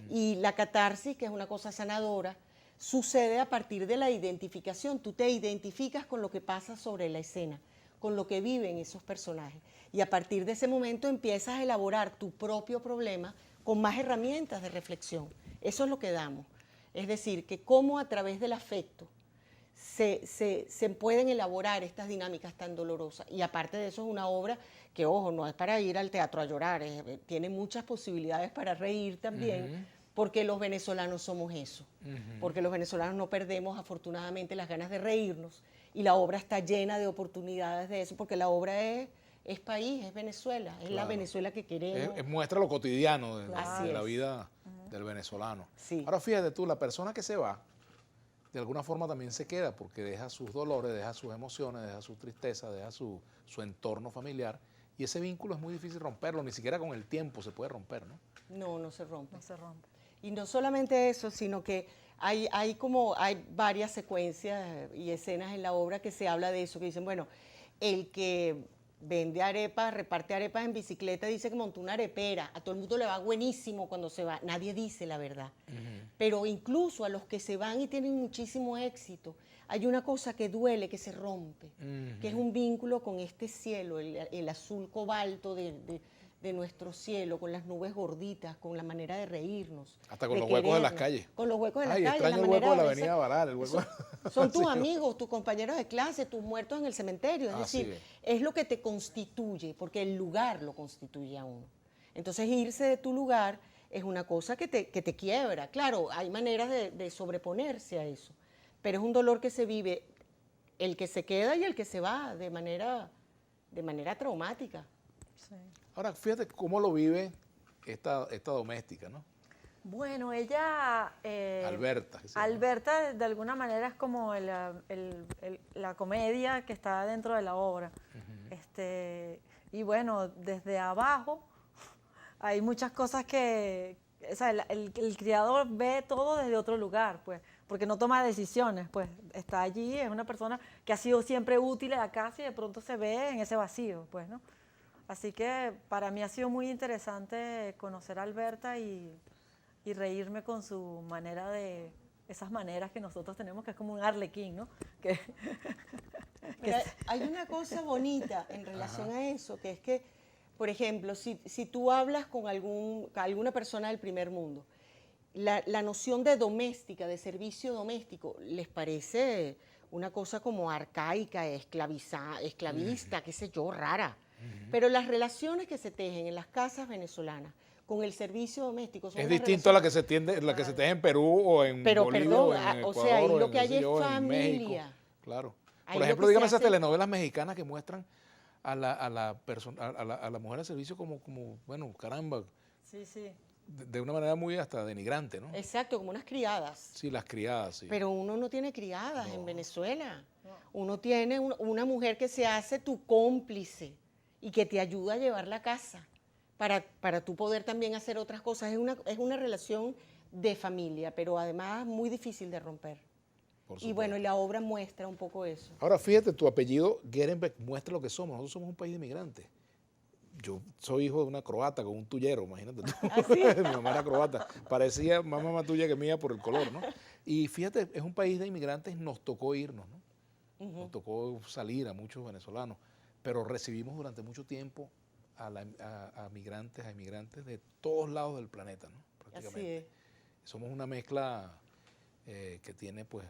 [SPEAKER 3] Y la catarsis, que es una cosa sanadora, sucede a partir de la identificación. Tú te identificas con lo que pasa sobre la escena, con lo que viven esos personajes. Y a partir de ese momento empiezas a elaborar tu propio problema con más herramientas de reflexión. Eso es lo que damos. Es decir, que cómo a través del afecto se pueden elaborar estas dinámicas tan dolorosas. Y aparte de eso es una obra que, ojo, no es para ir al teatro a llorar, tiene muchas posibilidades para reír también, porque los venezolanos somos eso, porque los venezolanos no perdemos afortunadamente las ganas de reírnos, y la obra está llena de oportunidades de eso, porque la obra es país, es Venezuela, es la Venezuela que queremos.
[SPEAKER 1] Muestra lo cotidiano de la vida del venezolano.
[SPEAKER 3] Sí.
[SPEAKER 1] Ahora fíjate tú, la persona que se va, de alguna forma también se queda, porque deja sus dolores, deja sus emociones, deja su tristeza, deja su entorno familiar, y ese vínculo es muy difícil romperlo, ni siquiera con el tiempo se puede romper, ¿no?
[SPEAKER 3] No se rompe.
[SPEAKER 4] No se rompe.
[SPEAKER 3] Y no solamente eso, sino que hay varias secuencias y escenas en la obra que se habla de eso, que dicen, bueno, el que vende arepas, reparte arepas en bicicleta, dice que montó una arepera, a todo el mundo le va buenísimo cuando se va, nadie dice la verdad. Pero incluso a los que se van y tienen muchísimo éxito, hay una cosa que duele, que se rompe, que es un vínculo con este cielo, el azul cobalto de nuestro cielo, con las nubes gorditas, con la manera de reírnos.
[SPEAKER 1] Hasta con los huecos de las calles.
[SPEAKER 3] Con los huecos de las
[SPEAKER 1] Ay,
[SPEAKER 3] calles.
[SPEAKER 1] extraño el hueco de la avenida Baral.
[SPEAKER 3] Son tus amigos, tus compañeros de clase, tus muertos en el cementerio. Es decir, es lo que te constituye, porque el lugar lo constituye a uno. Entonces, irse de tu lugar es una cosa que te quiebra. Claro, hay maneras de sobreponerse a eso, pero es un dolor que se vive, el que se queda y el que se va, de manera traumática.
[SPEAKER 4] Sí.
[SPEAKER 1] Ahora, fíjate cómo lo vive esta doméstica, ¿no?
[SPEAKER 4] Bueno, ella...
[SPEAKER 1] Alberta.
[SPEAKER 4] Alberta, de alguna manera, es como la comedia que está dentro de la obra. Y bueno, desde abajo hay muchas cosas que... O sea, el criador ve todo desde otro lugar, pues, porque no toma decisiones, pues, está allí, es una persona que ha sido siempre útil a la casa y de pronto se ve en ese vacío, pues, ¿no? Así que para mí ha sido muy interesante conocer a Alberta y reírme con su manera esas maneras que nosotros tenemos, que es como un arlequín, ¿no? Que
[SPEAKER 3] Pero hay una cosa bonita en relación a eso, que es que, por ejemplo, si tú hablas con alguna persona del primer mundo, la noción de doméstica, de servicio doméstico, les parece una cosa como arcaica, esclavista, qué sé yo, rara. Pero las relaciones que se tejen en las casas venezolanas con el servicio doméstico son
[SPEAKER 1] es distinto a la que se teje en Perú o en Bolivia o en Ecuador,
[SPEAKER 3] o sea, ahí lo
[SPEAKER 1] en,
[SPEAKER 3] que hay es
[SPEAKER 1] en México.
[SPEAKER 3] familia.
[SPEAKER 1] Claro.
[SPEAKER 3] Ahí
[SPEAKER 1] Por
[SPEAKER 3] lo
[SPEAKER 1] ejemplo,
[SPEAKER 3] que se
[SPEAKER 1] dígame esas
[SPEAKER 3] hace-
[SPEAKER 1] telenovelas mexicanas que muestran a la mujer al servicio como, bueno, caramba,
[SPEAKER 4] Sí, sí.
[SPEAKER 1] de una manera muy hasta denigrante, ¿no?
[SPEAKER 3] Exacto, como unas criadas.
[SPEAKER 1] Sí, las criadas, sí.
[SPEAKER 3] Pero uno no tiene criadas en Venezuela. Uno tiene una mujer que se hace tu cómplice y que te ayuda a llevar la casa para tú poder también hacer otras cosas. Es una relación de familia, pero además muy difícil de romper.
[SPEAKER 1] Por
[SPEAKER 3] Y
[SPEAKER 1] supuesto.
[SPEAKER 3] bueno, y la obra muestra un poco eso.
[SPEAKER 1] Ahora, fíjate, tu apellido Gerenbeck muestra lo que somos. Nosotros somos un país de inmigrantes. Yo soy hijo de una croata con un tuyero, imagínate tú.
[SPEAKER 3] ¿Ah, sí?
[SPEAKER 1] Mi mamá era croata. Parecía más mamá tuya que mía por el color, ¿no? Y fíjate, es un país de inmigrantes, nos tocó irnos, ¿no? Nos tocó salir a muchos venezolanos, pero recibimos durante mucho tiempo a inmigrantes de todos lados del planeta, ¿no? Prácticamente.
[SPEAKER 3] Así es.
[SPEAKER 1] Somos una mezcla que tiene, pues,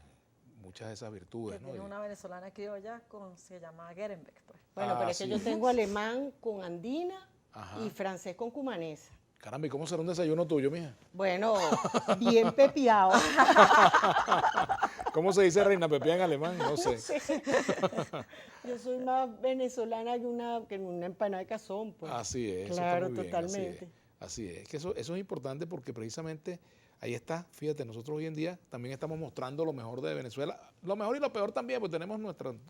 [SPEAKER 1] muchas de esas virtudes,
[SPEAKER 4] Que
[SPEAKER 1] ¿no?
[SPEAKER 4] tiene una venezolana criolla se llama Gerenbeck, pues.
[SPEAKER 3] Bueno, pero es que
[SPEAKER 1] sí.
[SPEAKER 3] yo tengo alemán con andina
[SPEAKER 1] Ajá.
[SPEAKER 3] y francés con cumanesa.
[SPEAKER 1] Caramba, ¿y cómo será un desayuno tuyo, mija?
[SPEAKER 3] Bueno, bien pepiado.
[SPEAKER 1] ¿Cómo se dice reina pepía en alemán? No sé.
[SPEAKER 3] Yo soy más venezolana que una empanada de cazón, pues.
[SPEAKER 1] Así es.
[SPEAKER 3] Claro,
[SPEAKER 1] eso está muy bien,
[SPEAKER 3] totalmente.
[SPEAKER 1] Así es. Que eso es importante porque precisamente ahí está, fíjate, nosotros hoy en día también estamos mostrando lo mejor de Venezuela, lo mejor y lo peor también, pues tenemos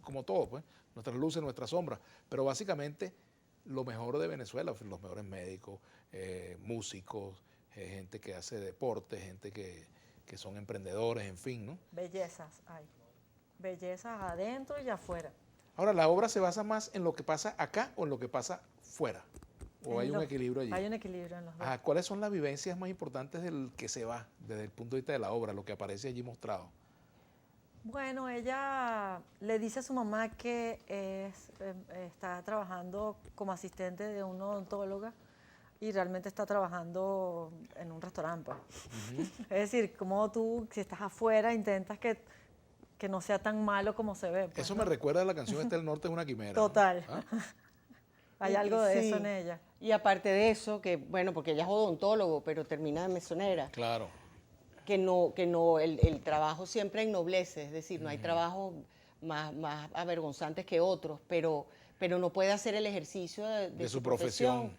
[SPEAKER 1] como todo, pues, nuestras luces, nuestras sombras, pero básicamente lo mejor de Venezuela, los mejores médicos, músicos, gente que hace deporte, gente que son emprendedores, en fin, ¿no?
[SPEAKER 4] Bellezas hay. Bellezas adentro y afuera.
[SPEAKER 1] Ahora, ¿la obra se basa más en lo que pasa acá o en lo que pasa fuera? ¿O hay un equilibrio allí?
[SPEAKER 4] Hay un equilibrio en los dos.
[SPEAKER 1] Ajá, ¿cuáles son las vivencias más importantes del que se va, desde el punto de vista de la obra, lo que aparece allí mostrado?
[SPEAKER 4] Bueno, ella le dice a su mamá que está trabajando como asistente de una odontóloga y realmente está trabajando en un restaurante. Es decir, como tú, si estás afuera, intentas que no sea tan malo como se ve. Pues,
[SPEAKER 1] Eso
[SPEAKER 4] ¿no?
[SPEAKER 1] me recuerda a la canción Este el Norte es una quimera. ¿no?
[SPEAKER 4] Total.
[SPEAKER 1] ¿Ah?
[SPEAKER 4] Hay algo de eso
[SPEAKER 3] Sí.
[SPEAKER 4] en ella.
[SPEAKER 3] Y aparte de eso, que bueno, porque ella es odontólogo, pero termina de mesonera,
[SPEAKER 1] Claro.
[SPEAKER 3] que el trabajo siempre ennoblece, es decir, no hay trabajos más avergonzantes que otros, pero no puede hacer el ejercicio de
[SPEAKER 1] su profesión.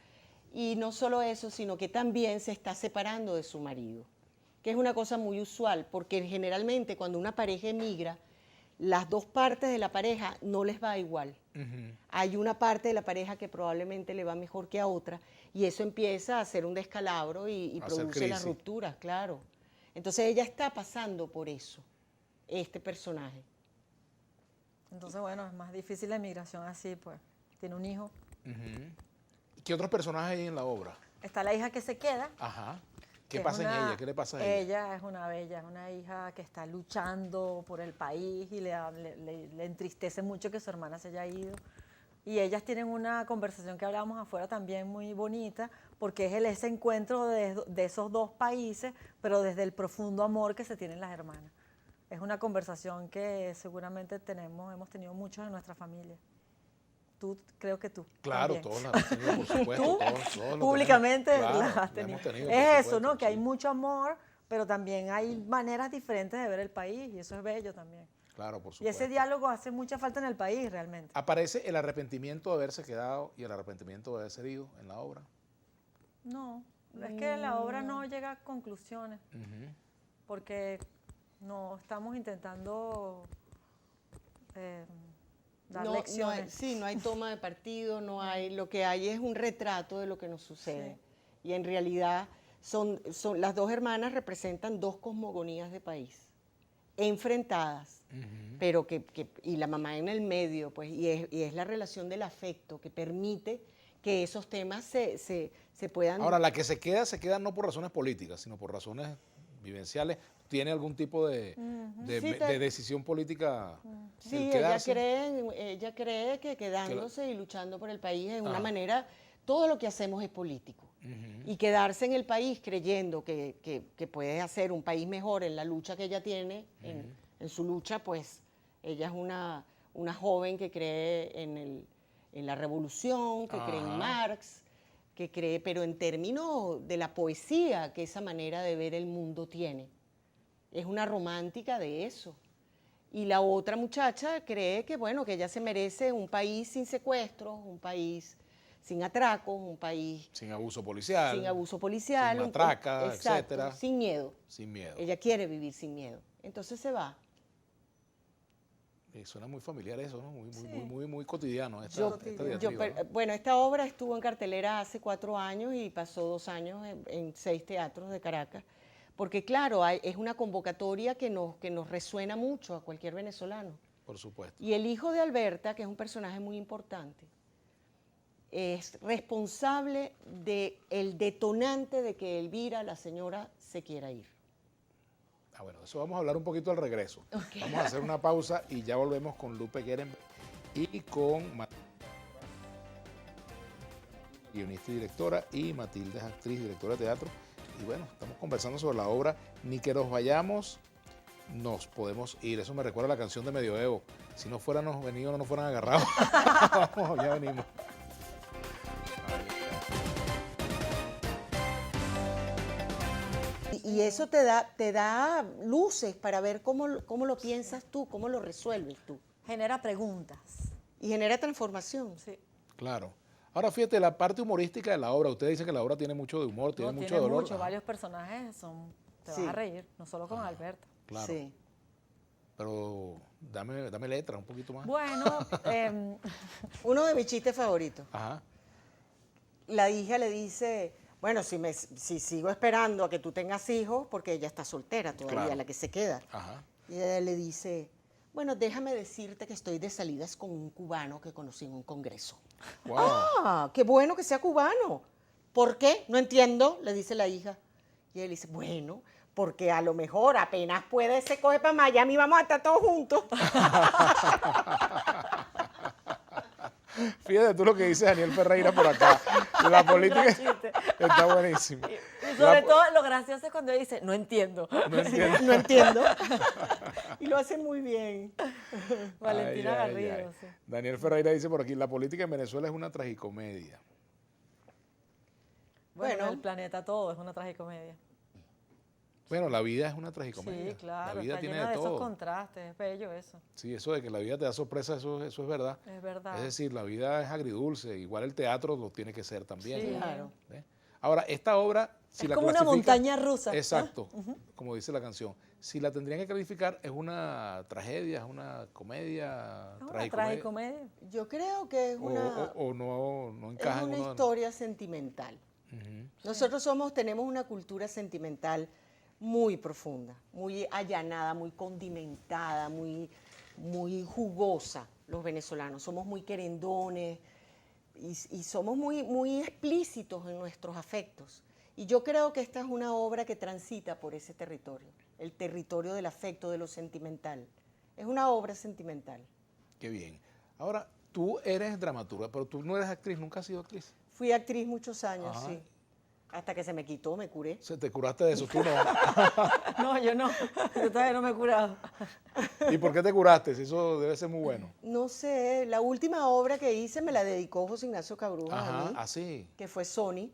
[SPEAKER 3] Y no solo eso, sino que también se está separando de su marido, que es una cosa muy usual, porque generalmente cuando una pareja emigra, las dos partes de la pareja no les va igual. Hay una parte de la pareja que probablemente le va mejor que a otra, y eso empieza a hacer un descalabro y
[SPEAKER 1] A hacer
[SPEAKER 3] produce las
[SPEAKER 1] crisis.
[SPEAKER 3] rupturas, claro. Entonces ella está pasando por eso, este personaje.
[SPEAKER 4] Entonces, bueno, es más difícil la inmigración así, pues. Tiene un hijo.
[SPEAKER 1] ¿Qué otros personajes hay en la obra?
[SPEAKER 4] Está la hija que se queda.
[SPEAKER 1] Ajá. ¿Qué
[SPEAKER 4] que
[SPEAKER 1] pasa
[SPEAKER 4] es
[SPEAKER 1] en
[SPEAKER 4] una-
[SPEAKER 1] ella? ¿Qué le pasa a ella?
[SPEAKER 4] Ella es una bella, es una hija que está luchando por el país y le entristece mucho que su hermana se haya ido. Y ellas tienen una conversación que hablábamos afuera también muy bonita, porque es ese encuentro de esos dos países, pero desde el profundo amor que se tienen las hermanas. Es una conversación que seguramente hemos tenido muchos en nuestra familia. Creo que tú.
[SPEAKER 1] Claro,
[SPEAKER 4] también.
[SPEAKER 1] todos las hemos tenido, por supuesto.
[SPEAKER 4] Tú
[SPEAKER 1] todos lo
[SPEAKER 4] públicamente
[SPEAKER 1] tenemos. Claro,
[SPEAKER 4] las has
[SPEAKER 1] la
[SPEAKER 4] tenido.
[SPEAKER 1] hemos tenido, por
[SPEAKER 4] Es eso,
[SPEAKER 1] supuesto,
[SPEAKER 4] ¿no? Que hay
[SPEAKER 1] sí.
[SPEAKER 4] mucho amor, pero también hay maneras diferentes de ver el país y eso es bello también.
[SPEAKER 1] Claro, por
[SPEAKER 4] Y
[SPEAKER 1] supuesto.
[SPEAKER 4] ese diálogo hace mucha falta en el país realmente.
[SPEAKER 1] ¿Aparece el arrepentimiento de haberse quedado y el arrepentimiento de haber ido en la obra?
[SPEAKER 4] No, es que la obra no llega a conclusiones porque no estamos intentando dar lecciones.
[SPEAKER 3] No hay toma de partido, lo que hay es un retrato de lo que nos sucede. Y en realidad las dos hermanas representan dos cosmogonías de país, enfrentadas, pero y la mamá en el medio, pues, y es la relación del afecto que permite que esos temas se puedan...
[SPEAKER 1] Ahora, la que se queda no por razones políticas, sino por razones vivenciales. ¿Tiene algún tipo de decisión política?
[SPEAKER 3] Sí, ella cree que quedándose y luchando por el país es una manera, todo lo que hacemos es político. Y quedarse en el país creyendo que puede hacer un país mejor en la lucha que ella tiene, en su lucha, pues ella es una joven que cree en la revolución, que cree en Marx, que cree, pero en términos de la poesía que esa manera de ver el mundo tiene. Es una romántica de eso. Y la otra muchacha cree que, bueno, que ella se merece un país sin secuestros, un país sin atracos, un país
[SPEAKER 1] sin abuso policial,
[SPEAKER 3] sin
[SPEAKER 1] matraca, etcétera.
[SPEAKER 3] Sin miedo.
[SPEAKER 1] Sin miedo.
[SPEAKER 3] Ella quiere vivir sin miedo. Entonces se va.
[SPEAKER 1] Suena muy familiar eso, ¿no? Muy cotidiano.
[SPEAKER 3] Bueno, esta obra estuvo en cartelera hace 4 años y pasó 2 años en 6 teatros de Caracas. Porque claro, es una convocatoria que nos resuena mucho a cualquier venezolano.
[SPEAKER 1] Por supuesto.
[SPEAKER 3] Y el hijo de Alberta, que es un personaje muy importante, es responsable del detonante de que Elvira, la señora, se quiera ir.
[SPEAKER 1] Bueno, de eso vamos a hablar un poquito al regreso. Okay. Vamos a hacer una pausa y ya volvemos con Lupe Gerenberg y con guionista y directora, y Matilde es actriz y directora de teatro. Y bueno, estamos conversando sobre la obra Ni que nos vayamos, nos podemos ir. Eso me recuerda a la canción de Medioevo. Si no fuéramos venido, no nos fueran agarrados. Vamos, ya venimos.
[SPEAKER 3] Y eso te da luces para ver cómo lo piensas tú, cómo lo resuelves tú.
[SPEAKER 4] Genera preguntas.
[SPEAKER 3] Y genera transformación.
[SPEAKER 4] Sí.
[SPEAKER 1] Claro. Ahora fíjate, la parte humorística de la obra. Usted dice que la obra tiene mucho de humor, tiene mucho de dolor.
[SPEAKER 4] Varios personajes te vas a reír, no solo con Alberta.
[SPEAKER 1] Claro. Sí. Pero dame letra un poquito más.
[SPEAKER 4] Bueno,
[SPEAKER 3] uno de mis chistes favoritos.
[SPEAKER 1] Ajá.
[SPEAKER 3] La hija le dice, bueno, si sigo esperando a que tú tengas hijos, porque ella está soltera todavía, la que se queda.
[SPEAKER 1] Ajá.
[SPEAKER 3] Y ella le dice, bueno, déjame decirte que estoy de salidas con un cubano que conocí en un congreso.
[SPEAKER 1] Wow.
[SPEAKER 3] ¡Ah, qué bueno que sea cubano! ¿Por qué? No entiendo, le dice la hija. Y él dice, bueno, porque a lo mejor apenas puede se coge para Miami y vamos a estar todos juntos.
[SPEAKER 1] Fíjate tú lo que dice Daniel Ferreira por acá. La política está buenísima.
[SPEAKER 4] Y sobre todo lo gracioso es cuando dice, no entiendo.
[SPEAKER 3] No entiendo. Y lo hace muy bien.
[SPEAKER 4] Valentina Garrido. Sí.
[SPEAKER 1] Daniel Ferreira dice por aquí, la política en Venezuela es una tragicomedia.
[SPEAKER 4] Bueno, el planeta todo es una tragicomedia.
[SPEAKER 1] Bueno, la vida es una tragicomedia.
[SPEAKER 4] Sí, claro,
[SPEAKER 1] la vida
[SPEAKER 4] está
[SPEAKER 1] tiene
[SPEAKER 4] llena
[SPEAKER 1] de
[SPEAKER 4] de
[SPEAKER 1] todo.
[SPEAKER 4] esos contrastes, es bello eso.
[SPEAKER 1] Sí, eso de que la vida te da sorpresa, eso es verdad.
[SPEAKER 4] Es verdad.
[SPEAKER 1] Es decir, la vida es agridulce, igual el teatro lo tiene que ser también.
[SPEAKER 3] Sí, claro.
[SPEAKER 1] Ahora, esta obra, si
[SPEAKER 4] es
[SPEAKER 1] la
[SPEAKER 4] como una montaña rusa.
[SPEAKER 1] Exacto, como dice la canción. Si la tendrían que calificar, ¿es una tragedia, es una comedia?
[SPEAKER 4] Una tragicomedia.
[SPEAKER 3] Yo creo que es una...
[SPEAKER 1] O no encaja
[SPEAKER 3] es una historia sentimental. Nosotros tenemos una cultura sentimental muy profunda, muy allanada, muy condimentada, muy jugosa, los venezolanos. Somos muy querendones y somos muy explícitos en nuestros afectos. Y yo creo que esta es una obra que transita por ese territorio, el territorio del afecto, de lo sentimental. Es una obra sentimental.
[SPEAKER 1] Qué bien. Ahora, tú eres dramaturga, pero tú no eres actriz, ¿nunca has sido actriz?
[SPEAKER 3] Fui actriz muchos años, sí. Hasta que se me quitó, me curé.
[SPEAKER 1] ¿Te curaste de eso? ¿Tú no?
[SPEAKER 4] No, yo no. Yo todavía no me he curado.
[SPEAKER 1] ¿Y por qué te curaste? Si eso debe ser muy bueno.
[SPEAKER 3] No sé. La última obra que hice me la dedicó José Ignacio Cabrujas a mí.
[SPEAKER 1] Sí.
[SPEAKER 3] Que fue Sony.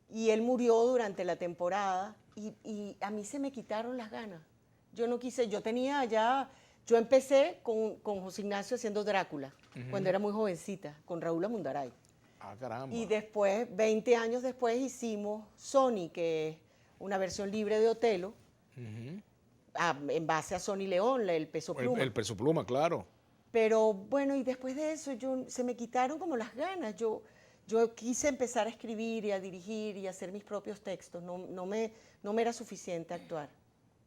[SPEAKER 3] Y él murió durante la temporada y a mí se me quitaron las ganas. Yo no quise, yo empecé con José Ignacio haciendo Drácula, cuando era muy jovencita, con Raúl Amundaray.
[SPEAKER 1] Ah, caramba.
[SPEAKER 3] Y después, 20 años después, hicimos Sony, que es una versión libre de Otelo, en base a Sony León, el Peso Pluma.
[SPEAKER 1] El Peso Pluma, claro.
[SPEAKER 3] Pero bueno, y después de eso se me quitaron como las ganas. Yo quise empezar a escribir y a dirigir y a hacer mis propios textos. No me era suficiente actuar.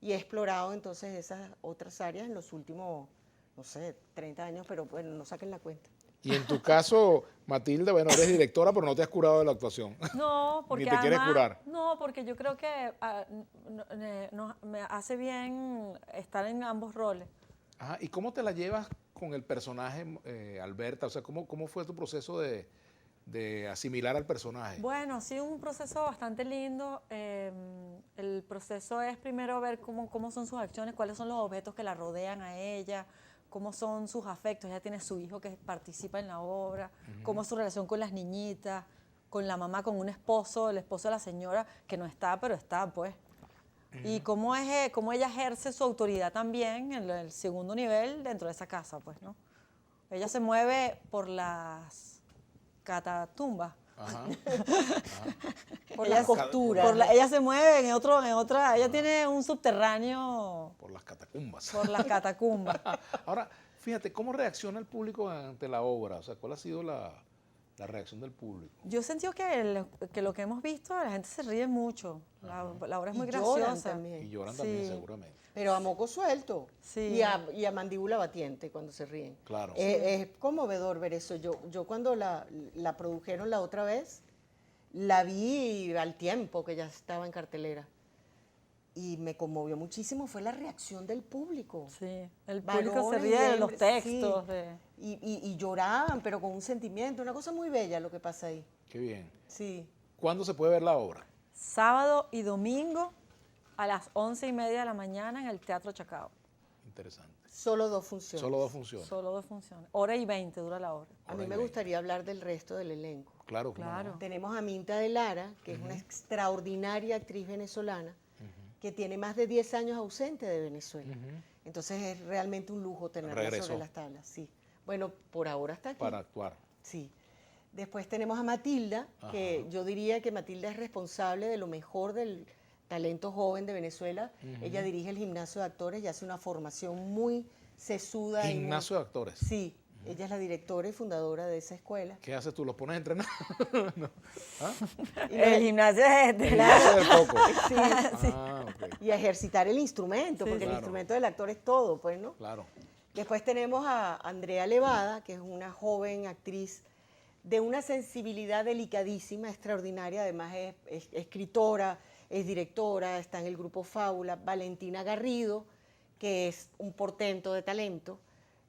[SPEAKER 3] Y he explorado entonces esas otras áreas en los últimos, no sé, 30 años, pero bueno, no saquen la cuenta.
[SPEAKER 1] Y en tu caso, Matilde, bueno, eres directora, pero no te has curado de la actuación.
[SPEAKER 4] No, porque
[SPEAKER 1] Ni te quieres curar.
[SPEAKER 4] No, porque yo creo que me hace bien estar en ambos roles.
[SPEAKER 1] Ajá. ¿Y cómo te la llevas con el personaje, Alberta? O sea, ¿cómo fue tu proceso de asimilar al personaje?
[SPEAKER 4] Bueno, ha sido un proceso bastante lindo. El proceso es primero ver cómo son sus acciones, cuáles son los objetos que la rodean a ella, cómo son sus afectos. Ella tiene su hijo que participa en la obra, cómo es su relación con las niñitas, con la mamá, con un esposo, el esposo de la señora, que no está, pero está, pues. Y cómo ella ejerce su autoridad también en el segundo nivel dentro de esa casa, pues, ¿no? Ella se mueve por las catatumbas.
[SPEAKER 1] Ajá.
[SPEAKER 3] Por las costuras.
[SPEAKER 4] Ella se mueve en otra, ella tiene un subterráneo.
[SPEAKER 1] Por las catacumbas.
[SPEAKER 4] Por las catacumbas.
[SPEAKER 1] Ahora, fíjate, ¿cómo reacciona el público ante la obra? O sea, ¿cuál ha sido la reacción del público?
[SPEAKER 4] Yo he sentido que lo que hemos visto, la gente se ríe mucho. La obra es muy
[SPEAKER 3] Lloran
[SPEAKER 4] graciosa.
[SPEAKER 3] también.
[SPEAKER 1] Y lloran
[SPEAKER 4] Sí.
[SPEAKER 1] también, seguramente.
[SPEAKER 3] Pero a moco suelto.
[SPEAKER 4] Sí.
[SPEAKER 3] Y a mandíbula batiente cuando se ríen.
[SPEAKER 1] Claro.
[SPEAKER 3] Es conmovedor ver eso. Yo cuando la produjeron la otra vez, la vi al tiempo que ya estaba en cartelera. Y me conmovió muchísimo, fue la reacción del público.
[SPEAKER 4] Sí, el público se
[SPEAKER 3] Varones y
[SPEAKER 4] ríe de los
[SPEAKER 3] hembras,
[SPEAKER 4] textos.
[SPEAKER 3] sí.
[SPEAKER 4] de-
[SPEAKER 3] Y lloraban, pero con un sentimiento, una cosa muy bella lo que pasa ahí.
[SPEAKER 1] Qué bien.
[SPEAKER 3] Sí.
[SPEAKER 1] ¿Cuándo se puede ver la obra?
[SPEAKER 4] Sábado y domingo a las 11:30 de la mañana en el Teatro Chacao.
[SPEAKER 1] Interesante.
[SPEAKER 3] Solo 2 funciones.
[SPEAKER 1] Solo 2 funciones.
[SPEAKER 4] Solo 2 funciones. Hora y 20 dura la obra.
[SPEAKER 3] A mí
[SPEAKER 1] Hora y
[SPEAKER 3] me
[SPEAKER 1] 20.
[SPEAKER 3] gustaría hablar del resto del elenco.
[SPEAKER 1] Claro, ¿cómo
[SPEAKER 4] Claro.
[SPEAKER 1] no?
[SPEAKER 3] Tenemos a Minta de Lara, que es una extraordinaria actriz venezolana, que tiene más de 10 años ausente de Venezuela. Entonces es realmente un lujo tenerla
[SPEAKER 1] Regresó.
[SPEAKER 3] sobre las tablas. Sí. Bueno, por ahora está aquí.
[SPEAKER 1] Para actuar.
[SPEAKER 3] Sí. Después tenemos a Matilda, que yo diría que Matilda es responsable de lo mejor del talento joven de Venezuela. Ella dirige el gimnasio de actores y hace una formación muy sesuda.
[SPEAKER 1] Gimnasio de actores.
[SPEAKER 3] Sí, ella es la directora y fundadora de esa escuela.
[SPEAKER 1] ¿Qué haces tú? ¿Los pones a entrenar? No. ¿Ah?
[SPEAKER 4] El gimnasio es
[SPEAKER 1] El gimnasio del coco.
[SPEAKER 3] Sí,
[SPEAKER 1] Ah, ok.
[SPEAKER 3] y a ejercitar el instrumento,
[SPEAKER 4] Sí,
[SPEAKER 3] porque el
[SPEAKER 1] claro.
[SPEAKER 3] instrumento del actor es todo, pues, ¿no?
[SPEAKER 1] Claro.
[SPEAKER 3] Después tenemos a Andrea Levada, que es una joven actriz de una sensibilidad delicadísima, extraordinaria, además es escritora, es directora, está en el grupo Fábula. Valentina Garrido, que es un portento de talento,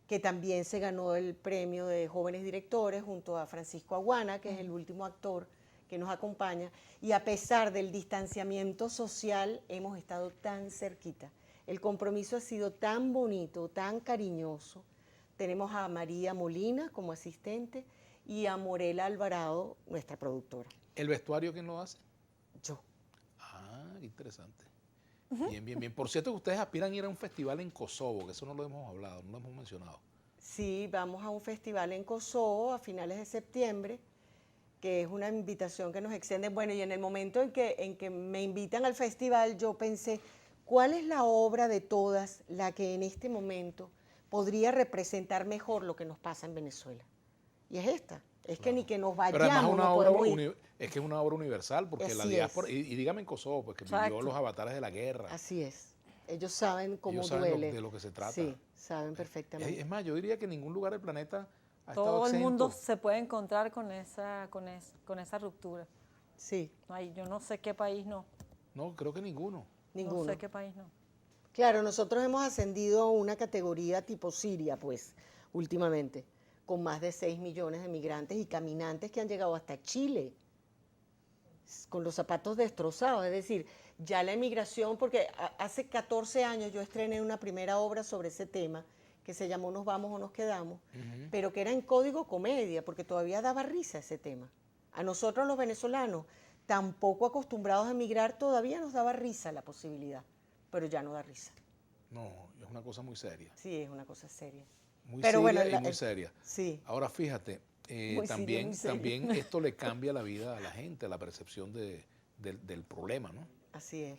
[SPEAKER 3] que también se ganó el premio de jóvenes directores junto a Francisco Aguana, que es el último actor que nos acompaña, y a pesar del distanciamiento social hemos estado tan cerquita. El compromiso ha sido tan bonito, tan cariñoso. Tenemos a María Molina como asistente y a Morela Alvarado, nuestra productora.
[SPEAKER 1] ¿El vestuario quién lo hace?
[SPEAKER 3] Yo.
[SPEAKER 1] Ah, qué interesante. Bien, bien, bien. Por cierto, que ustedes aspiran a ir a un festival en Kosovo, que eso no lo hemos hablado, no lo hemos mencionado.
[SPEAKER 3] Sí, vamos a un festival en Kosovo a finales de septiembre, que es una invitación que nos extiende. Bueno, y en el momento en que me invitan al festival, yo pensé, ¿cuál es la obra de todas la que en este momento podría representar mejor lo que nos pasa en Venezuela? Y es esta. Es que ni que nos
[SPEAKER 1] Pero además
[SPEAKER 3] vayamos,
[SPEAKER 1] una
[SPEAKER 3] no
[SPEAKER 1] obra
[SPEAKER 3] podemos ir.
[SPEAKER 1] es que es una obra universal, porque la
[SPEAKER 3] Así
[SPEAKER 1] diáspora,
[SPEAKER 3] es.
[SPEAKER 1] y dígame en Kosovo, pues que vivió
[SPEAKER 4] Exacto.
[SPEAKER 1] los avatares de la guerra.
[SPEAKER 3] Así es. Ellos saben cómo
[SPEAKER 1] Ellos saben
[SPEAKER 3] duele.
[SPEAKER 1] de lo que se trata.
[SPEAKER 3] Sí, saben perfectamente.
[SPEAKER 1] Es más, yo diría que ningún lugar del planeta ha estado
[SPEAKER 4] Todo el
[SPEAKER 1] exento.
[SPEAKER 4] mundo se puede encontrar con esa ruptura.
[SPEAKER 3] Sí,
[SPEAKER 4] Ay, yo no sé qué país no.
[SPEAKER 1] No, creo que ninguno.
[SPEAKER 3] ninguno.
[SPEAKER 4] No sé qué país no.
[SPEAKER 3] Claro, nosotros hemos ascendido a una categoría tipo Siria, pues, últimamente, con más de 6 millones de migrantes y caminantes que han llegado hasta Chile, con los zapatos destrozados. Es decir, ya la emigración, porque hace 14 años yo estrené una primera obra sobre ese tema, que se llamó Nos vamos o nos quedamos, pero que era en código comedia, porque todavía daba risa ese tema. A nosotros los venezolanos, tan poco acostumbrados a emigrar, todavía nos daba risa la posibilidad, pero ya no da risa.
[SPEAKER 1] No, es una cosa muy seria.
[SPEAKER 3] Sí, es una cosa seria.
[SPEAKER 1] Muy
[SPEAKER 3] Pero
[SPEAKER 1] seria
[SPEAKER 3] bueno,
[SPEAKER 1] y muy seria.
[SPEAKER 3] Sí.
[SPEAKER 1] Ahora fíjate,
[SPEAKER 3] Muy seria,
[SPEAKER 1] también,
[SPEAKER 3] muy seria.
[SPEAKER 1] también esto le cambia la vida a la gente, la percepción del problema, ¿no?
[SPEAKER 3] Así es.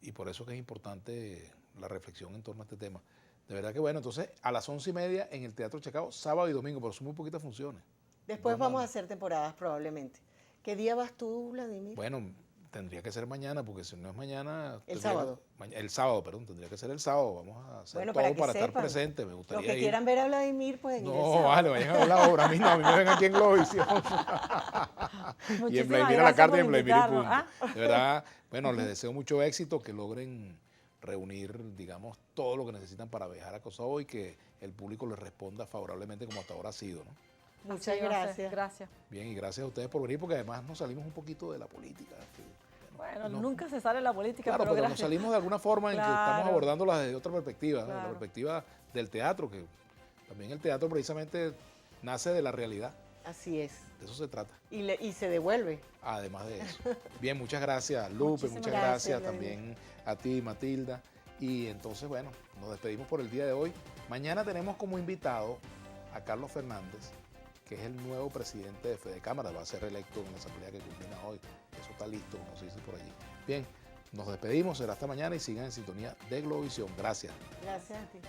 [SPEAKER 1] Y por eso que es importante la reflexión en torno a este tema. De verdad que bueno, entonces a las 11:30 en el Teatro Chacao, sábado y domingo, pero son muy poquitas funciones.
[SPEAKER 3] Después
[SPEAKER 1] Bueno,
[SPEAKER 3] vamos a hacer temporadas probablemente. ¿Qué día vas tú, Vladimir?
[SPEAKER 1] Bueno, Tendría que ser mañana, porque si no es mañana...
[SPEAKER 3] El sábado.
[SPEAKER 1] El sábado, perdón, tendría que ser el sábado. Vamos a hacer
[SPEAKER 3] Bueno,
[SPEAKER 1] todo para
[SPEAKER 3] sepan.
[SPEAKER 1] estar presente. Me gustaría
[SPEAKER 3] Los que
[SPEAKER 1] ir.
[SPEAKER 3] quieran ver a Vladimir, pueden ir el
[SPEAKER 1] No,
[SPEAKER 3] sábado.
[SPEAKER 1] vale, vayan a ver la obra. A mí no, a mí me ven aquí en Globovisión. Y en
[SPEAKER 4] Muchísimas
[SPEAKER 1] Vladimir a la
[SPEAKER 4] gracias
[SPEAKER 1] carta
[SPEAKER 4] por
[SPEAKER 1] y en Vladimir y
[SPEAKER 4] invitarnos,
[SPEAKER 1] punto. De verdad, bueno, les deseo mucho éxito, que logren reunir, digamos, todo lo que necesitan para viajar a Kosovo y que el público les responda favorablemente como hasta ahora ha sido, ¿no?
[SPEAKER 3] Muchas
[SPEAKER 4] Así va a ser.
[SPEAKER 3] gracias.
[SPEAKER 4] Gracias.
[SPEAKER 1] Bien, y gracias a ustedes por venir, porque además nos salimos un poquito de la política.
[SPEAKER 4] Bueno,
[SPEAKER 1] No.
[SPEAKER 4] nunca se sale la política,
[SPEAKER 1] Claro,
[SPEAKER 4] pero
[SPEAKER 1] pero nos
[SPEAKER 4] gracias.
[SPEAKER 1] salimos de alguna forma en que estamos
[SPEAKER 4] Claro.
[SPEAKER 1] abordándola desde otra perspectiva, ¿no? La
[SPEAKER 4] Claro.
[SPEAKER 1] perspectiva del teatro, que también el teatro precisamente nace de la realidad.
[SPEAKER 3] Así es.
[SPEAKER 1] De eso se trata,
[SPEAKER 3] Y se devuelve.
[SPEAKER 1] además de eso. Bien, muchas gracias, Lupe,
[SPEAKER 4] Muchísimas
[SPEAKER 1] muchas
[SPEAKER 3] gracias,
[SPEAKER 1] gracias también a ti, Matilda. Y entonces, bueno, nos despedimos por el día de hoy. Mañana tenemos como invitado a Carlos Fernández, que es el nuevo presidente de Fede Cámara, va a ser electo en la asamblea que culmina hoy. Eso está listo, como se dice por allí. Bien, nos despedimos, será hasta mañana y sigan en sintonía de Globovisión. Gracias.
[SPEAKER 3] Gracias a ti.